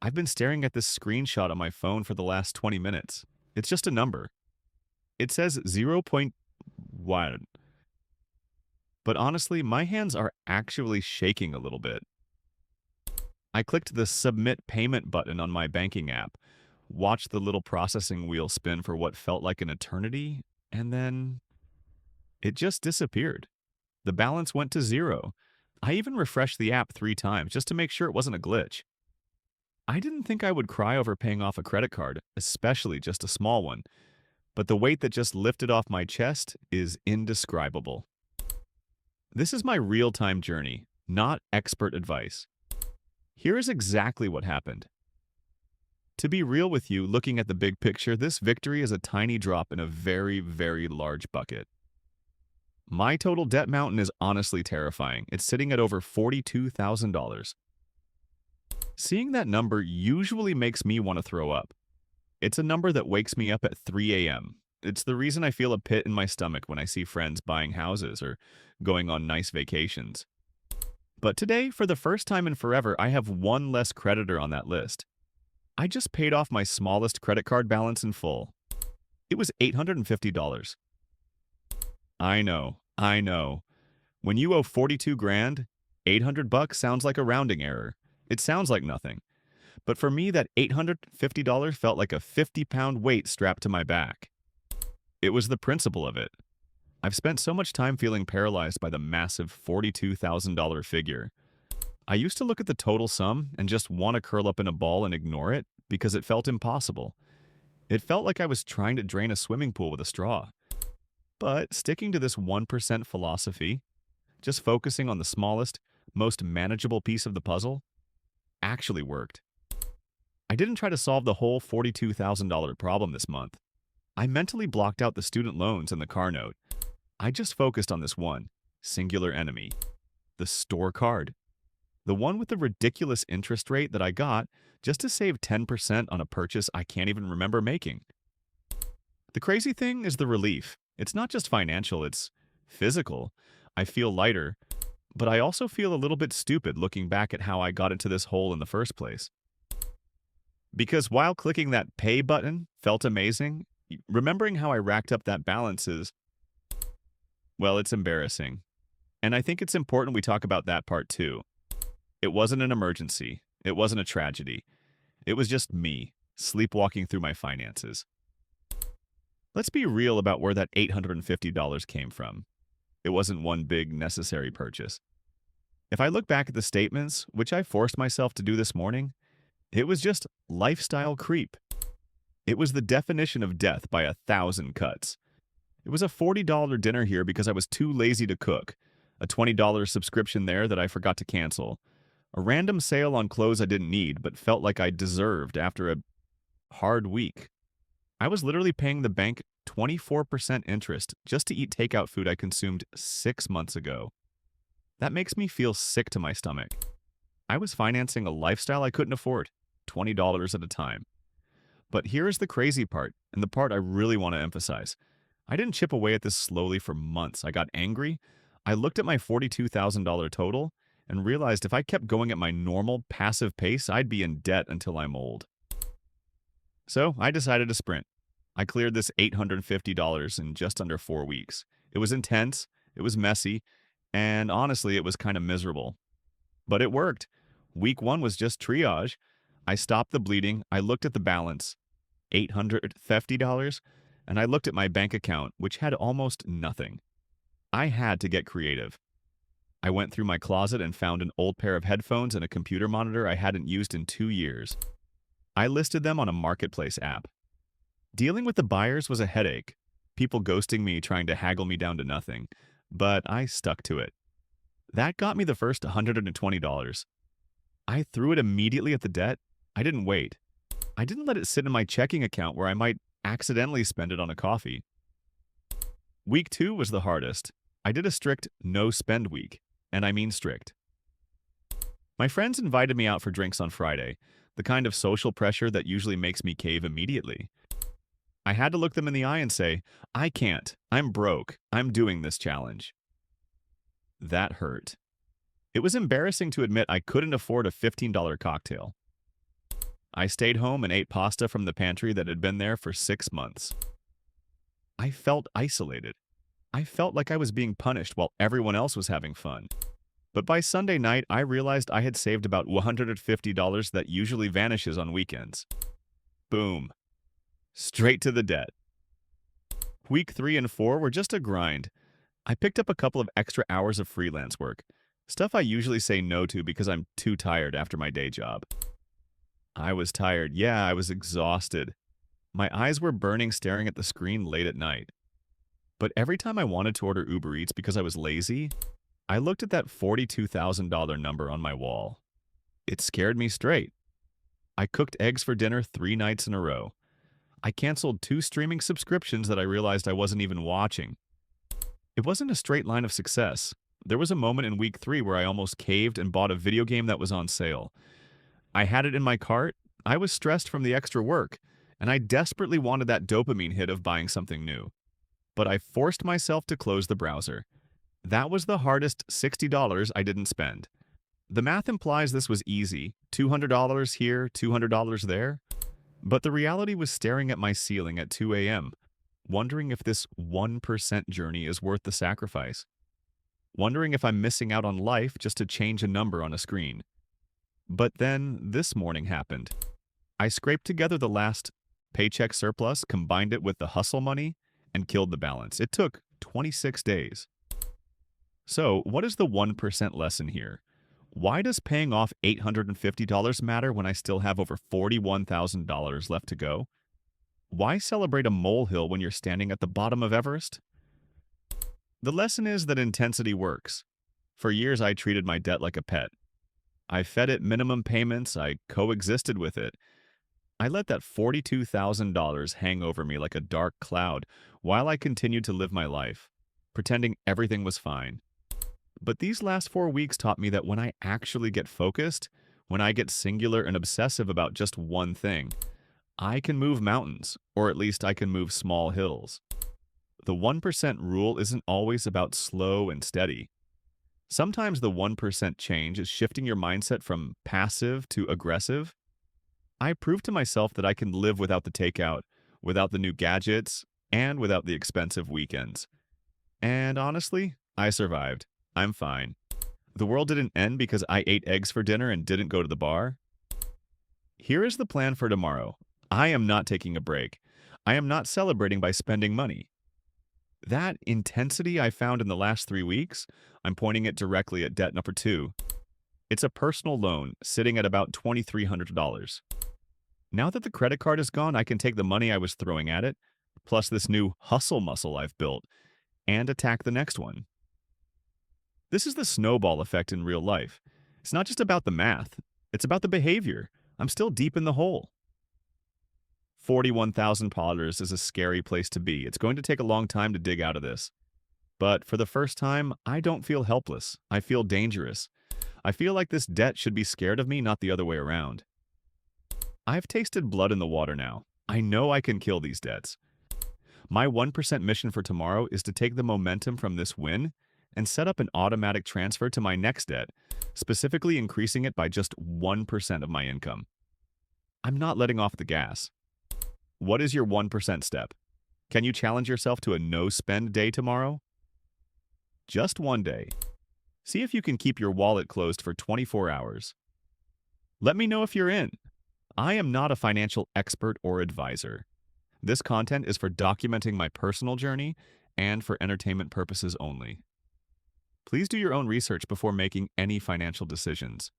I've been staring at this screenshot on my phone for the last 20 minutes. It's just a number. It says 0.1. But honestly, my hands are actually shaking a little bit. I clicked the Submit Payment button on my banking app, watched the little processing wheel spin for what felt like an eternity, and then it just disappeared. The balance went to zero. I even refreshed the app 3 times just to make sure it wasn't a glitch. I didn't think I would cry over paying off a credit card, especially just a small one, but the weight that just lifted off my chest is indescribable. This is my real-time journey, not expert advice. Here is exactly what happened. To be real with you, looking at the big picture, this victory is a tiny drop in a very, very large bucket. My total debt mountain is honestly terrifying. It's sitting at over $42,000. Seeing that number usually makes me want to throw up. It's a number that wakes me up at 3 a.m. It's the reason I feel a pit in my stomach when I see friends buying houses or going on nice vacations. But today, for the first time in forever, I have one less creditor on that list. I just paid off my smallest credit card balance in full. It was $850. I know. When you owe 42 grand, 800 bucks sounds like a rounding error. It sounds like nothing. But for me, that $850 felt like a 50-pound weight strapped to my back. It was the principle of it. I've spent so much time feeling paralyzed by the massive $42,000 figure. I used to look at the total sum and just want to curl up in a ball and ignore it because it felt impossible. It felt like I was trying to drain a swimming pool with a straw. But sticking to this 1% philosophy, just focusing on the smallest, most manageable piece of the puzzle, actually worked. I didn't try to solve the whole $42,000 problem this month. I mentally blocked out the student loans and the car note. I just focused on this one singular enemy, the store card. The one with the ridiculous interest rate that I got just to save 10% on a purchase I can't even remember making. The crazy thing is the relief. It's not just financial, it's physical. I feel lighter, but I also feel a little bit stupid looking back at how I got into this hole in the first place. Because while clicking that pay button felt amazing, remembering how I racked up that balance is, well, it's embarrassing. And I think it's important we talk about that part too. It wasn't an emergency. It wasn't a tragedy. It was just me, sleepwalking through my finances. Let's be real about where that $850 came from. It wasn't one big necessary purchase. If I look back at the statements, which I forced myself to do this morning, it was just lifestyle creep. It was the definition of death by 1,000 cuts. It was a $40 dinner here because I was too lazy to cook, a $20 subscription there that I forgot to cancel, a random sale on clothes I didn't need but felt like I deserved after a hard week. I was literally paying the bank 24% interest just to eat takeout food I consumed 6 months ago. That makes me feel sick to my stomach. I was financing a lifestyle I couldn't afford, $20 at a time. But here is the crazy part, and the part I really want to emphasize. I didn't chip away at this slowly for months. I got angry. I looked at my $42,000 total and realized if I kept going at my normal, passive pace, I'd be in debt until I'm old. So I decided to sprint. I cleared this $850 in just under 4 weeks. It was intense, it was messy, and honestly, it was kind of miserable. But it worked. Week 1 was just triage. I stopped the bleeding, I looked at the balance, $850, and I looked at my bank account, which had almost nothing. I had to get creative. I went through my closet and found an old pair of headphones and a computer monitor I hadn't used in 2 years. I listed them on a marketplace app. Dealing with the buyers was a headache, people ghosting me trying to haggle me down to nothing, but I stuck to it. That got me the first $120. I threw it immediately at the debt. I didn't wait. I didn't let it sit in my checking account where I might accidentally spend it on a coffee. Week 2 was the hardest. I did a strict no-spend week, and I mean strict. My friends invited me out for drinks on Friday, the kind of social pressure that usually makes me cave immediately. I had to look them in the eye and say, I can't. I'm broke. I'm doing this challenge. That hurt. It was embarrassing to admit I couldn't afford a $15 cocktail. I stayed home and ate pasta from the pantry that had been there for 6 months. I felt isolated. I felt like I was being punished while everyone else was having fun. But by Sunday night, I realized I had saved about $150 that usually vanishes on weekends. Boom. Straight to the debt. Week 3 and 4 were just a grind. I picked up a couple of extra hours of freelance work, stuff I usually say no to because I'm too tired after my day job. I was tired. Yeah, I was exhausted. My eyes were burning staring at the screen late at night. But every time I wanted to order Uber Eats because I was lazy, I looked at that $42,000 number on my wall. It scared me straight. I cooked eggs for dinner 3 nights in a row. I canceled 2 streaming subscriptions that I realized I wasn't even watching. It wasn't a straight line of success. There was a moment in week 3 where I almost caved and bought a video game that was on sale. I had it in my cart, I was stressed from the extra work, and I desperately wanted that dopamine hit of buying something new. But I forced myself to close the browser. That was the hardest $60 I didn't spend. The math implies this was easy, $200 here, $200 there. But the reality was staring at my ceiling at 2 a.m., wondering if this 1% journey is worth the sacrifice. Wondering if I'm missing out on life just to change a number on a screen. But then this morning happened. I scraped together the last paycheck surplus, combined it with the hustle money, and killed the balance. It took 26 days. So, what is the 1% lesson here? Why does paying off $850 matter when I still have over $41,000 left to go? Why celebrate a molehill when you're standing at the bottom of Everest? The lesson is that intensity works. For years, I treated my debt like a pet. I fed it minimum payments, I coexisted with it. I let that $42,000 hang over me like a dark cloud while I continued to live my life, pretending everything was fine. But these last 4 weeks taught me that when I actually get focused, when I get singular and obsessive about just one thing, I can move mountains, or at least I can move small hills. The 1% rule isn't always about slow and steady. Sometimes the 1% change is shifting your mindset from passive to aggressive. I proved to myself that I can live without the takeout, without the new gadgets, and without the expensive weekends. And honestly, I survived. I'm fine. The world didn't end because I ate eggs for dinner and didn't go to the bar. Here is the plan for tomorrow. I am not taking a break. I am not celebrating by spending money. That intensity I found in the last 3 weeks, I'm pointing it directly at debt number 2. It's a personal loan sitting at about $2,300. Now that the credit card is gone, I can take the money I was throwing at it, plus this new hustle muscle I've built, and attack the next one. This is the snowball effect in real life. It's not just about the math. It's about the behavior. I'm still deep in the hole. $41,000 is a scary place to be. It's going to take a long time to dig out of this. But for the first time, I don't feel helpless. I feel dangerous. I feel like this debt should be scared of me, not the other way around. I've tasted blood in the water now. I know I can kill these debts. My 1% mission for tomorrow is to take the momentum from this win and set up an automatic transfer to my next debt, specifically increasing it by just 1% of my income. I'm not letting off the gas. What is your 1% step? Can you challenge yourself to a no-spend day tomorrow? Just one day. See if you can keep your wallet closed for 24 hours. Let me know if you're in. I am not a financial expert or advisor. This content is for documenting my personal journey and for entertainment purposes only. Please do your own research before making any financial decisions.